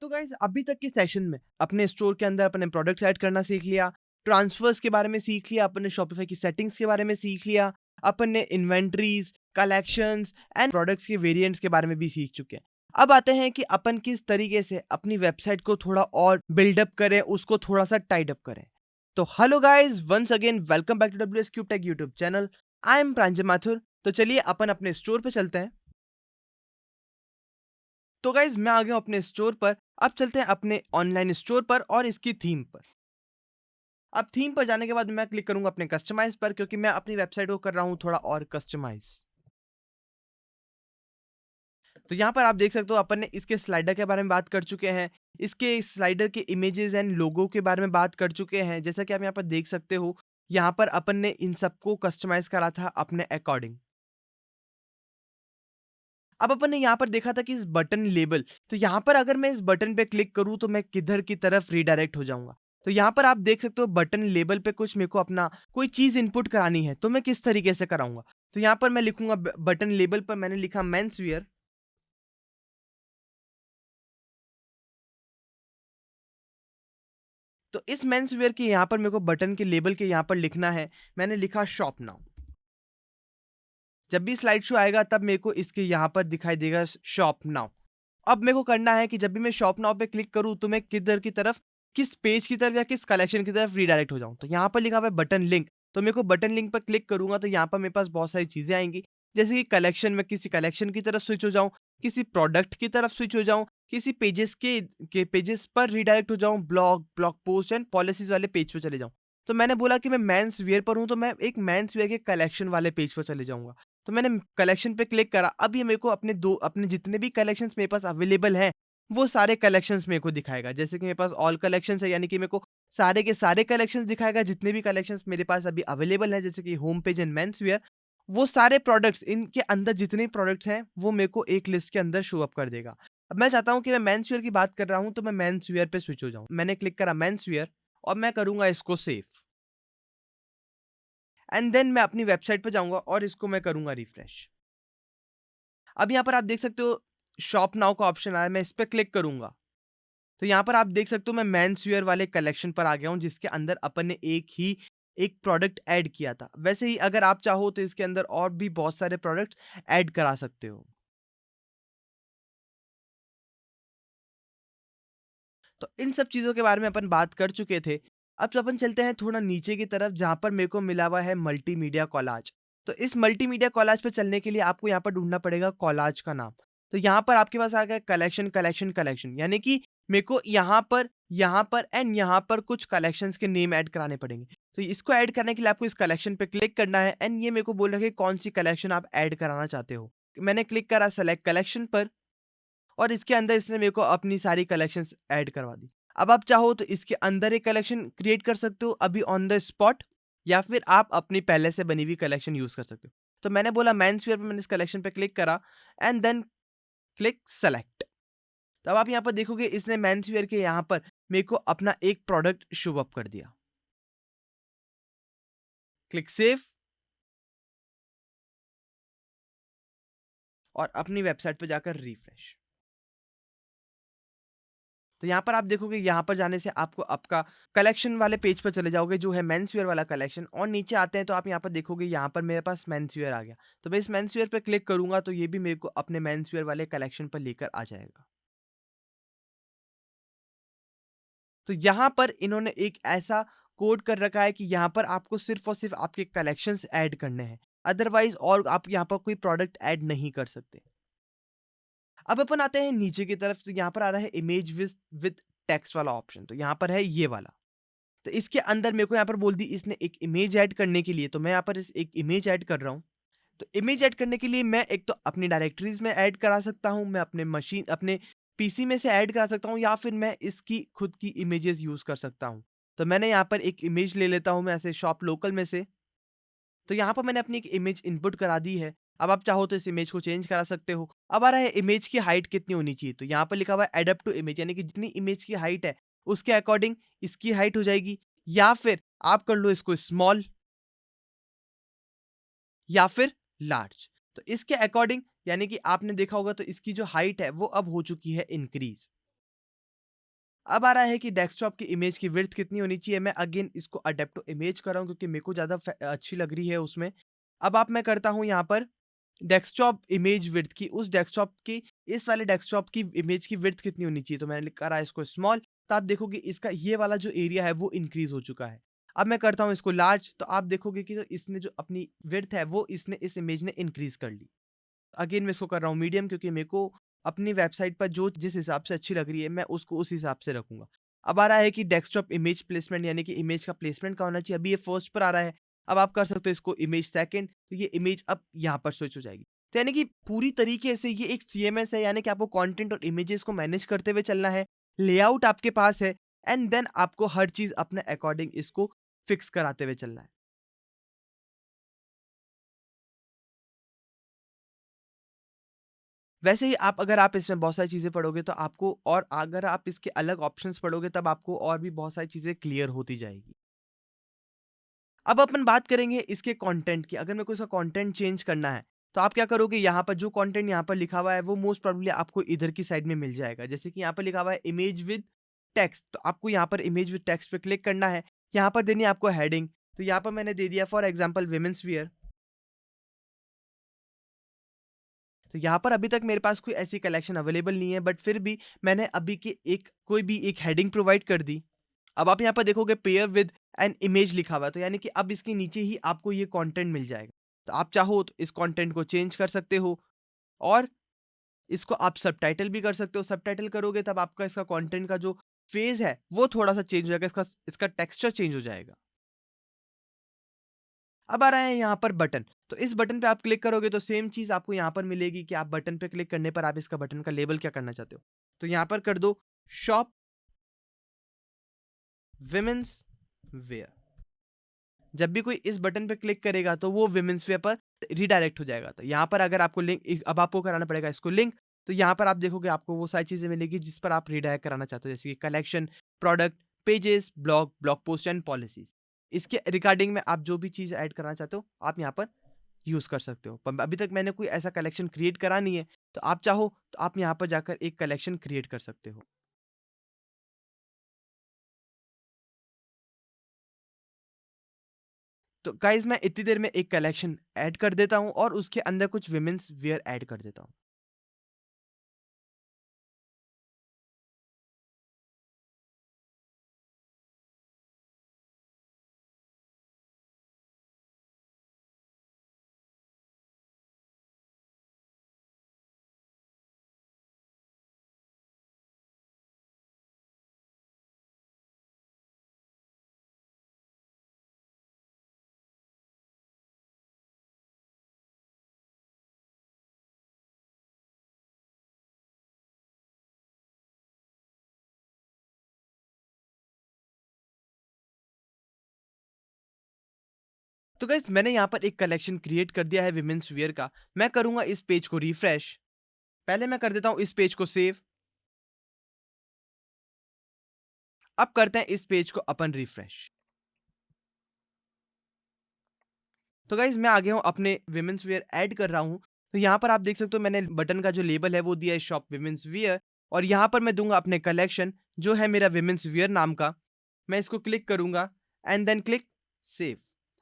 तो गाइस अभी तक के सेशन में अपने स्टोर के अंदर अपने प्रोडक्ट्स ऐड करना सीख लिया, ट्रांसफर्स के बारे में सीख लिया, अपने शॉपिफाई की सेटिंग्स के बारे में सीख लिया, अपन ने इन्वेंटरीज, कलेक्शंस एंड प्रोडक्ट्स के वेरिएंट्स के बारे में भी सीख चुके हैं। अब आते हैं कि अपन किस तरीके से अपनी वेबसाइट को थोड़ा और बिल्डअप करें, उसको थोड़ा सा टाइड अप करें। तो hello guys, once again welcome back to WS cube tech YouTube channel. I am Pranjal Mathur. तो चलिए अपन अपने स्टोर पे चलते हैं। तो गाइज मैं आ गया हूं अपने स्टोर पर। अब चलते हैं अपने ऑनलाइन स्टोर पर और इसकी थीम पर। अब थीम पर जाने के बाद मैं क्लिक करूंगा अपने कस्टमाइज पर, क्योंकि मैं अपनी वेबसाइट को कर रहा हूं थोड़ा और कस्टमाइज। तो यहाँ पर आप देख सकते हो अपन ने इसके स्लाइडर के बारे में बात कर चुके हैं, इसके स्लाइडर के इमेजेस एंड लोगो के बारे में बात कर चुके हैं। जैसा कि आप यहाँ पर देख सकते हो, यहाँ पर अपन ने इन सबको कस्टमाइज करा था अपने अकॉर्डिंग। अब अपन ने यहाँ पर देखा था कि इस बटन लेबल, तो यहाँ पर अगर मैं इस बटन पे क्लिक करूँ तो मैं किधर की तरफ रीडायरेक्ट हो जाऊँगा। तो यहाँ पर आप देख सकते हो बटन लेबल पे कुछ मेरे को अपना कोई चीज़ इनपुट करानी है, तो मैं किस तरीके से कराऊँगा? तो यहाँ पर मैं लिखूँगा ब बटन लेबल पर मैंने लिखा मेंस वियर। तो इस मेंस वियर के यहाँ पर मेरे को बटन के लेबल के यहाँ पर लिखना है, मैंने लिखा शॉप नाउ। जब भी स्लाइड शो आएगा तब मेरे को इसके यहाँ पर दिखाई देगा शॉप नाउ। अब मेरे को करना है कि जब भी मैं शॉप नाउ पे क्लिक करूँ तो मैं किधर की तरफ, किस पेज की तरफ या किस कलेक्शन की तरफ रीडायरेक्ट हो जाऊँ। तो यहाँ पर लिखा हुआ है बटन लिंक, तो मेरे को बटन लिंक पर क्लिक करूँगा तो यहाँ पर मेरे पास बहुत सारी चीज़ें आएँगी। जैसे कि कलेक्शन में किसी कलेक्शन की तरफ स्विच हो जाऊँ, किसी प्रोडक्ट की तरफ स्विच हो जाऊँ, किसी पेजेस के पेजेस पर रीडायरेक्ट हो जाऊँ, ब्लॉग पोस्ट एंड पॉलिसीज़ वाले पेज पे चले जाऊँ। तो मैंने बोला कि मैं मेंस वियर पर हूँ, तो मैं एक मेंस वियर के कलेक्शन वाले पेज पर चले जाऊँगा। तो मैंने कलेक्शन पे क्लिक करा। अब ये मेरे को अपने जितने भी कलेक्शंस मेरे पास अवेलेबल हैं, वो सारे कलेक्शंस मेरे को दिखाएगा। जैसे कि मेरे पास ऑल कलेक्शंस है, यानी कि मेरे को सारे के सारे कलेक्शंस दिखाएगा, जितने भी कलेक्शंस मेरे पास अभी अवेलेबल हैं, जैसे कि home page and men's wear. वो सारे प्रोडक्ट्स, इनके अंदर जितने प्रोडक्ट्स हैं, वो मेरे को एक लिस्ट के अंदर शो अप कर देगा। अब मैं चाहता हूँ कि मैं मेंस वियर की बात कर रहा हूँ, तो मैं मेंस वियर पे स्विच हो जाऊँ। मैंने क्लिक करा मेंस वियर और मैं करूँगा इसको सेव। एंड देन मैं अपनी वेबसाइट पे जाऊँगा और इसको मैं करूँगा रिफ्रेश। अब यहाँ पर आप देख सकते हो शॉप नाउ का ऑप्शन आया, मैं इस पे क्लिक करूँगा। तो यहाँ पर आप देख सकते हो मैं मेंस वियर वाले कलेक्शन पर आ गया हूँ, जिसके अंदर अपन ने एक प्रोडक्ट ऐड किया था। वैसे ही अगर आप चाहो तो इसके अंदर और भी बहुत सारे प्रोडक्ट्स ऐड करा सकते हो। तो इन सब चीज़ों के बारे में अपन बात कर चुके थे। अब अपन चलते हैं थोड़ा नीचे की तरफ, जहाँ पर मेरे को मिला हुआ है मल्टीमीडिया कोलाज। तो इस मल्टीमीडिया कोलाज पे चलने के लिए आपको यहाँ पर ढूँढना पड़ेगा कोलाज का नाम। तो यहाँ पर आपके पास आ गया कलेक्शन, कलेक्शन, कलेक्शन, यानी कि मेरे को यहाँ पर एंड यहाँ पर कुछ कलेक्शंस के नेम ऐड कराने पड़ेंगे। तो इसको ऐड करने के लिए आपको इस कलेक्शन पे क्लिक करना है एंड ये मेरे को बोल रहा है कि कौन-सी कलेक्शन आप ऐड कराना चाहते हो। मैंने क्लिक करा सेलेक्ट कलेक्शन पर और इसके अंदर इसने मेरे को अपनी सारी कलेक्शंस ऐड करवा दी। अब आप चाहो तो इसके अंदर एक कलेक्शन क्रिएट कर सकते हो अभी ऑन द स्पॉट, या फिर आप अपनी पहले से बनी हुई कलेक्शन यूज़ कर सकते हो। तो मैंने बोला मेंस वियर पे, मैंने इस कलेक्शन पे क्लिक करा एंड देन क्लिक सेलेक्ट। तो अब आप यहाँ पर देखोगे इसने मेंस वियर के यहाँ पर मेरे को अपना एक प्रोडक्ट शो अप कर दिया। क्लिक सेव और अपनी वेबसाइट पे जाकर रिफ्रेश। तो यहाँ पर आप देखोगे, यहाँ पर जाने से आपको आपका कलेक्शन वाले पेज पर चले जाओगे, जो है मेंस वियर वाला कलेक्शन, और नीचे आते हैं तो आप यहाँ पर देखोगे यहाँ पर मेरे पास मेंस वियर आ गया। तो मैं इस मेंस वियर पे क्लिक करूँगा तो ये भी मेरे को अपने मेंस वियर वाले कलेक्शन पर लेकर आ जाएगा। तो यहाँ पर इन्होंने एक ऐसा कोड कर रखा है कि यहाँ पर आपको सिर्फ़ और सिर्फ़ आपके कलेक्शंस ऐड करने हैं। अदरवाइज़ और आप यहाँ पर कोई प्रोडक्ट ऐड नहीं कर सकते। अब अपन आते हैं नीचे की तरफ, तो यहाँ पर आ रहा है इमेज विद टेक्स्ट वाला ऑप्शन, तो यहाँ पर है ये वाला। तो इसके अंदर मेरे को यहाँ पर बोल दी इसने एक इमेज ऐड करने के लिए, तो मैं यहाँ पर इस एक इमेज ऐड कर रहा हूँ। तो इमेज ऐड करने के लिए मैं एक तो अपनी डायरेक्टरीज़ में ऐड करा सकता हूँ, मैं अपने पीसी में से ऐड करा सकता हूँ, या फिर मैं इसकी खुद की इमेजेस यूज़ कर सकता हूँ। तो मैंने यहाँ पर एक इमेज ले लेता हूँ मैं ऐसे शॉप लोकल में से। तो यहाँ पर मैंने अपनी एक इमेज इनपुट करा दी है। अब आप चाहो तो इस इमेज को चेंज करा सकते हो। अब आ रहा है इमेज की हाइट कितनी होनी चाहिए, तो यहाँ पर लिखा हुआ है एडप्ट टू इमेज, यानी कि जितनी इमेज की हाइट है, उसके अकॉर्डिंग इसकी हाइट हो जाएगी, या फिर आप कर लो इसको स्मॉल या फिर लार्ज। तो इसके अकॉर्डिंग, यानी कि आपने देखा होगा तो इसकी जो हाइट है वो अब हो चुकी है इंक्रीज़। अब आ रहा है कि डेस्कटॉप की इमेज की विड्थ कितनी होनी चाहिए। मैं अगेन इसको अडेप्ट टू इमेज कर रहा हूँ क्योंकि मेरे को ज़्यादा अच्छी लग रही है उसमें। अब आप मैं करता हूँ यहाँ पर डेस्कटॉप इमेज विड्थ की, उस डेस्कटॉप की, इस वाले डेस्कटॉप की इमेज की विड्थ कितनी होनी चाहिए। तो मैंने करा इसको स्मॉल, तो आप देखोगे इसका ये वाला जो एरिया है वो इंक्रीज हो चुका है। अब मैं करता हूँ इसको लार्ज, तो आप देखोगे कि जो इसने जो अपनी विड्थ है वो इसने इस इमेज ने इंक्रीज कर ली। अगेन मैं इसको कर रहा हूँ मीडियम क्योंकि मेरे को अपनी वेबसाइट पर जो जिस हिसाब से अच्छी लग रही है मैं उसको उस हिसाब से रखूँगा। अब आ रहा है कि डेस्कटॉप इमेज प्लेसमेंट यानी कि इमेज का प्लेसमेंट कहाँ होना चाहिए। अभी ये फर्स्ट पर आ रहा है। अब आप कर सकते हो इसको इमेज सेकंड, तो ये इमेज अब यहाँ पर स्विच हो जाएगी। तो यानी कि पूरी तरीके से ये एक सीएमएस है, यानी कि आपको कंटेंट और इमेजेस को मैनेज करते हुए चलना है। लेआउट आपके पास है एंड देन आपको हर चीज़ अपने अकॉर्डिंग इसको फिक्स कराते हुए चलना है। वैसे ही आप अगर आप इसमें बहुत सारी चीज़ें पढ़ोगे तो आपको, और अगर आप इसके अलग ऑप्शंस पढ़ोगे तब आपको और भी बहुत सारी चीज़ें क्लियर होती जाएगी। अब अपन बात करेंगे इसके कंटेंट की। अगर मेरे को इसका कंटेंट चेंज करना है, तो आप क्या करोगे, यहाँ पर जो कंटेंट यहाँ पर लिखा हुआ है वो मोस्ट प्रोबेबली आपको इधर की साइड में मिल जाएगा। जैसे कि यहाँ पर लिखा हुआ है इमेज विद टेक्स्ट, तो आपको यहाँ पर इमेज विद टेक्स्ट पे क्लिक करना है। यहाँ पर देनी है आपको हेडिंग, तो यहाँ पर मैंने दे दिया फॉर एग्जांपल वुमेन्स वियर। तो यहाँ पर अभी तक मेरे पास कोई ऐसी कलेक्शन अवेलेबल नहीं है, बट फिर भी मैंने अभी की एक कोई भी एक हेडिंग प्रोवाइड कर दी। अब आप यहाँ पर देखोगे पेयर विद एन इमेज लिखा हुआ है, तो यानी कि अब इसके नीचे ही आपको ये कंटेंट मिल जाएगा। तो आप चाहो तो इस कंटेंट को चेंज कर सकते हो, और इसको आप सबटाइटल भी कर सकते हो। सबटाइटल करोगे तब आपका इसका कंटेंट का जो फेज है वो थोड़ा-सा चेंज हो जाएगा, इसका इसका टेक्सचर चेंज हो जाएगा। अब आ रहा है यहाँ पर बटन, तो इस बटन पे आप क्लिक करोगे तो सेम चीज़ आपको यहाँ पर मिलेगी कि आप बटन पे क्लिक करने पर आप इसका बटन का लेबल क्या करना चाहते हो। तो यहाँ पर कर दो शॉप वुमेन्स वियर। जब भी कोई इस बटन पे क्लिक करेगा तो वो वुमेन्स वेयर पर रीडायरेक्ट हो जाएगा। तो यहाँ पर अगर आपको अब आपको कराना पड़ेगा इसको लिंक, तो यहाँ पर आप देखोगे आपको वो सारी चीज़ें मिलेगी जिस पर आप रीडायरेक्ट कराना चाहते हो, जैसे कि collection, product, pages, blog, blog post and policies. इसके रिगार्डिंग में आप जो भी चीज़ ऐड करना चाहते हो, आप यहाँ पर यूज़ कर सकते हो। पर अभी तक मैंने कोई ऐसा कलेक्शन क्रिएट करा नहीं है, तो आप चाहो तो आप यहाँ पर जाकर एक कलेक्शन क्रिएट कर सकते हो। तो गाइज़ मैं इतनी देर में एक कलेक्शन ऐड कर देता हूँ और उसके अंदर कुछ वुमेन्स वियर ऐड कर देता हूँ। तो गाइस मैंने यहाँ पर एक कलेक्शन क्रिएट कर दिया है विमेन्स वियर का। मैं करूँगा इस पेज को रिफ्रेश। पहले मैं कर देता हूँ इस पेज को सेव। अब करते हैं इस पेज को अपन रिफ्रेश। तो गाइस मैं आ गया हूँ अपने विमेन्स वियर ऐड कर रहा हूँ। तो यहाँ पर आप देख सकते हो मैंने बटन का जो लेबल है वो दिया है शॉप विमेन्स वियर, और यहाँ पर मैं दूँगा अपने कलेक्शन जो है मेरा विमेन्स वियर नाम का। मैं इसको क्लिक करूँगा एंड देन क्लिक सेव।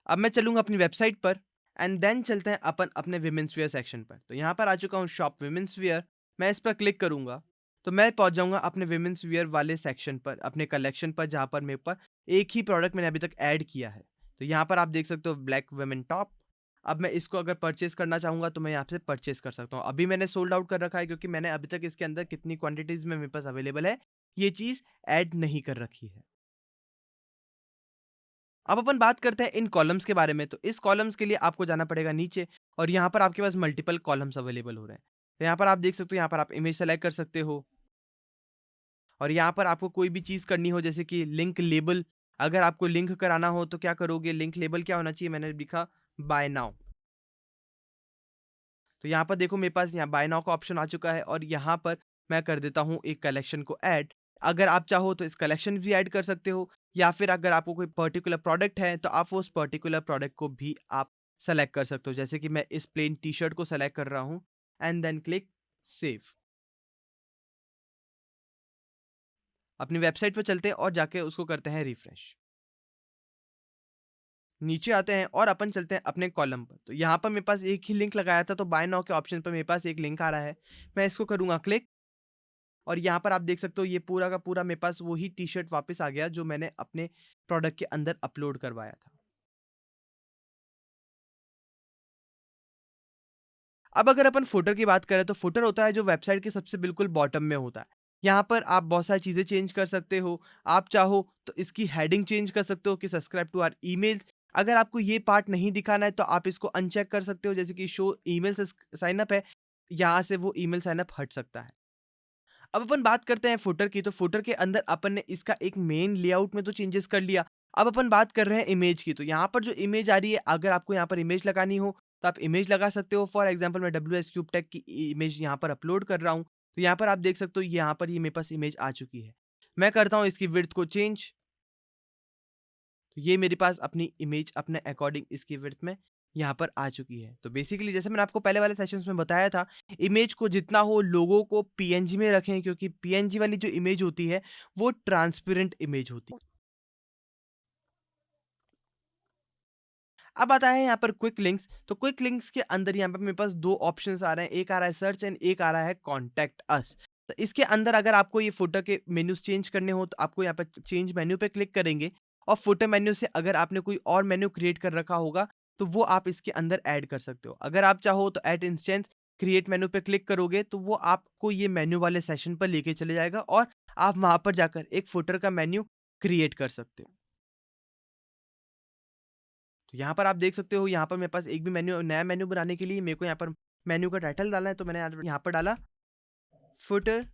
अब मैं चलूँगा अपनी वेबसाइट पर एंड देन चलते हैं अपन अपने विमेन्स वियर सेक्शन पर। तो यहाँ पर आ चुका हूँ शॉप विमेन्स वियर। मैं इस पर क्लिक करूँगा तो मैं पहुँच जाऊँगा अपने विमेन्स वियर वाले सेक्शन पर, अपने कलेक्शन पर, जहाँ पर मेरे पास एक ही प्रोडक्ट मैंने अभी तक ऐड किया है। तो यहाँ पर आप देख सकते हो ब्लैक वुमेन टॉप। अब मैं इसको अगर परचेज़ करना चाहूँगा तो मैं यहाँ से परचेज़ कर सकता हूँ। अभी मैंने सोल्ड आउट कर रखा है क्योंकि मैंने अभी तक इसके अंदर कितनी क्वांटिटीज़ में मेरे पास अवेलेबल है, ये चीज़ ऐड नहीं कर रखी है। अब अपन बात करते हैं इन कॉलम्स के बारे में। तो इस कॉलम्स के लिए आपको जाना पड़ेगा नीचे, और यहाँ पर आपके पास मल्टीपल कॉलम्स अवेलेबल हो रहे हैं। तो यहाँ पर आप देख सकते हो, यहाँ पर आप इमेज सेलेक्ट कर सकते हो, और यहाँ पर आपको कोई भी चीज़ करनी हो जैसे कि लिंक लेबल, अगर आपको लिंक कराना हो तो क्या करोगे, लिंक लेबल क्या होना चाहिए, मैंने लिखा बाय नाउ। तो यहाँ पर देखो मेरे पास यहाँ बाय नाउ का ऑप्शन आ चुका है, और यहाँ पर मैं कर देता हूँ एक कलेक्शन को ऐड। अगर आप चाहो तो इस कलेक्शन भी ऐड कर सकते हो, या फिर अगर आपको कोई पर्टिकुलर प्रोडक्ट है तो आप उस पर्टिकुलर प्रोडक्ट को भी आप सेलेक्ट कर सकते हो। जैसे कि मैं इस प्लेन टी शर्ट को सेलेक्ट कर रहा हूँ एंड देन क्लिक सेव। अपनी वेबसाइट पर चलते हैं और जाके उसको करते हैं रिफ्रेश। नीचे आते हैं और अपन चलते हैं अपने कॉलम पर। तो यहाँ पर मेरे पास एक ही लिंक लगाया था, तो बाय नाउ के ऑप्शन पर मेरे पास एक लिंक आ रहा है। मैं इसको करूँगा क्लिक और यहाँ पर आप देख सकते हो ये पूरा का पूरा मेरे पास वही टी-शर्ट वापस आ गया जो मैंने अपने प्रोडक्ट के अंदर अपलोड करवाया था। अब अगर अपन फुटर की बात करें तो फुटर होता है जो वेबसाइट के सबसे बिल्कुल बॉटम में होता है। यहाँ पर आप बहुत सारी चीज़ें चेंज कर सकते हो। आप चाहो तो इसकी हेडिंग चेंज कर सकते हो कि सब्सक्राइब टू आवर ईमेल्स। अगर आपको ये पार्ट नहीं दिखाना है तो आप इसको अनचेक कर सकते हो, जैसे कि शो ईमेल साइन अप है, यहाँ से वो ईमेल साइन अप हट सकता है। अब अपन बात करते हैं फुटर की, तो फुटर के अंदर अपन ने इसका एक मेन लेआउट में तो चेंजेस कर लिया। अब अपन बात कर रहे हैं इमेज की, तो यहाँ पर जो इमेज आ रही है, अगर आपको यहाँ पर इमेज लगानी हो तो आप इमेज लगा सकते हो। फॉर एग्जांपल मैं WS क्यूब टेक की इमेज यहाँ पर अपलोड कर रहा हूँ, तो यहाँ पर आप देख सकते हो यहाँ पर ये मेरे पास इमेज आ चुकी है। मैं करता हूँ इसकी विड्थ को चेंज, तो ये मेरे पास अपनी इमेज अपने अकॉर्डिंग इसकी विड्थ में यहाँ पर आ चुकी है। तो बेसिकली जैसे मैंने आपको पहले वाले सेशंस में बताया था, इमेज को जितना हो लोगों को पीएनजी में रखें, क्योंकि पीएनजी वाली जो इमेज होती है वो ट्रांसपेरेंट इमेज होती है। अब आता है यहाँ पर क्विक लिंक्स, तो क्विक लिंक्स के अंदर यहाँ पर मेरे पास दो ऑप्शंस आ रहे हैं, एक आ रहा है सर्च एंड एक आ रहा है कॉन्टैक्ट अस। तो इसके अंदर अगर आपको ये फुटर के मेन्यूज चेंज करने हो तो आपको यहाँ पर चेंज मेन्यू पे क्लिक करेंगे और फुटर मेन्यू से अगर आपने कोई और मेन्यू क्रिएट कर रखा होगा तो वो आप इसके अंदर ऐड कर सकते हो। अगर आप चाहो तो एट इंस्टेंस क्रिएट मेन्यू पे क्लिक करोगे तो वो आपको ये मेन्यू वाले सेशन पर लेके चले जाएगा और आप वहां पर जाकर एक फुटर का मेन्यू क्रिएट कर सकते हो। तो यहाँ पर आप देख सकते हो, यहाँ पर मेरे पास एक भी नया मेन्यू बनाने के लिए मेरे को यहाँ पर मेन्यू का टाइटल डालना है, तो मैंने यहाँ पर डाला फुटर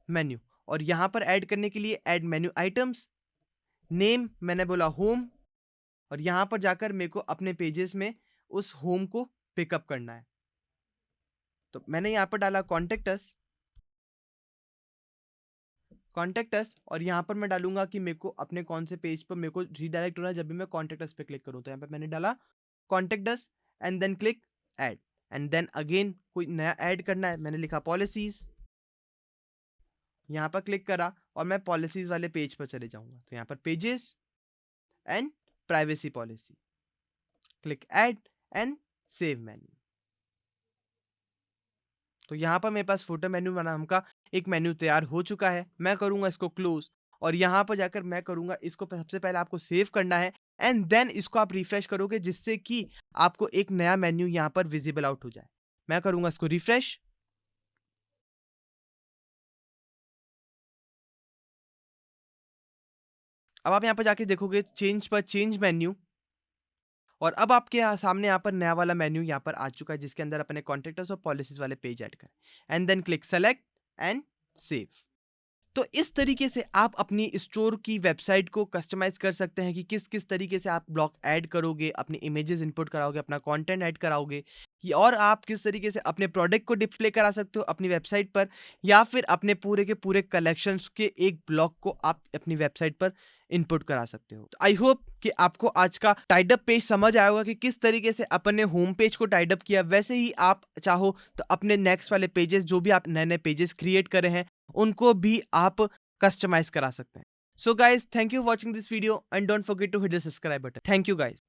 मेन्यू और यहाँ पर ऐड करने के लिए ऐड मेन्यू आइटम्स, नेम मैंने बोला होम और यहाँ पर जाकर मेरे को अपने पेजेस में उस होम को पिकअप करना है। तो मैंने यहाँ पर डाला कॉन्टेक्ट अस और यहाँ पर मैं डालूंगा कि मेरे को अपने कौन से पेज पर मेरे को रीडायरेक्ट होना है जब भी मैं कॉन्टेक्ट अस पे क्लिक करूँ। तो यहाँ पर मैंने डाला contact us and then click add and then again कोई नया ऐड करना है, मैंने लिखा पॉलिसीज, यहाँ पर क्लिक करा और मैं पॉलिसीज वाले पेज पर चले जाऊंगा। तो यहाँ पर pages and privacy policy, click add and save menu. तो यहाँ पर मेरे पास फुटर मेन्यू नाम का एक मेन्यू तैयार हो चुका है। मैं करूंगा इसको क्लोज और यहाँ पर जाकर मैं करूंगा इसको, सबसे पहले आपको सेव करना है एंड देन इसको आप रिफ्रेश करोगे जिससे कि आपको एक नया मेन्यू यहाँ पर विजिबल आउट हो जाए। मैं करूंगा इसको रिफ्रेश, अब आप यहाँ पर जाके देखोगे चेंज पर चेंज मेन्यू और अब आपके सामने यहाँ पर नया वाला मेन्यू यहाँ पर आ चुका है जिसके अंदर अपने कॉन्टेक्टर्स और पॉलिसीज वाले पेज ऐड करें and then click select and save. तो इस तरीके से आप अपनी स्टोर की वेबसाइट को कस्टमाइज कर सकते हैं कि किस किस तरीके से आप ब्लॉक ऐड करोगे, अपनी इमेजेस इंपुट कराओगे, अपना कंटेंट ऐड कराओगे और आप किस तरीके से अपने प्रोडक्ट को डिस्प्ले करा सकते हो अपनी वेबसाइट पर या फिर अपने पूरे के पूरे कलेक्शंस के एक ब्लॉक को आप अपनी वेबसाइट पर इनपुट करा सकते हो। आई होप कि आपको आज का टाइड अप पेज समझ आया होगा कि किस तरीके से अपन ने होम पेज को टाइड अप किया। वैसे ही आप चाहो तो अपने नेक्स्ट वाले पेजेस जो भी आप नए नए पेजेस क्रिएट करे हैं उनको भी आप कस्टमाइज करा सकते हैं। So guys, thank you watching this video and don't forget to hit the subscribe button. Thank you guys.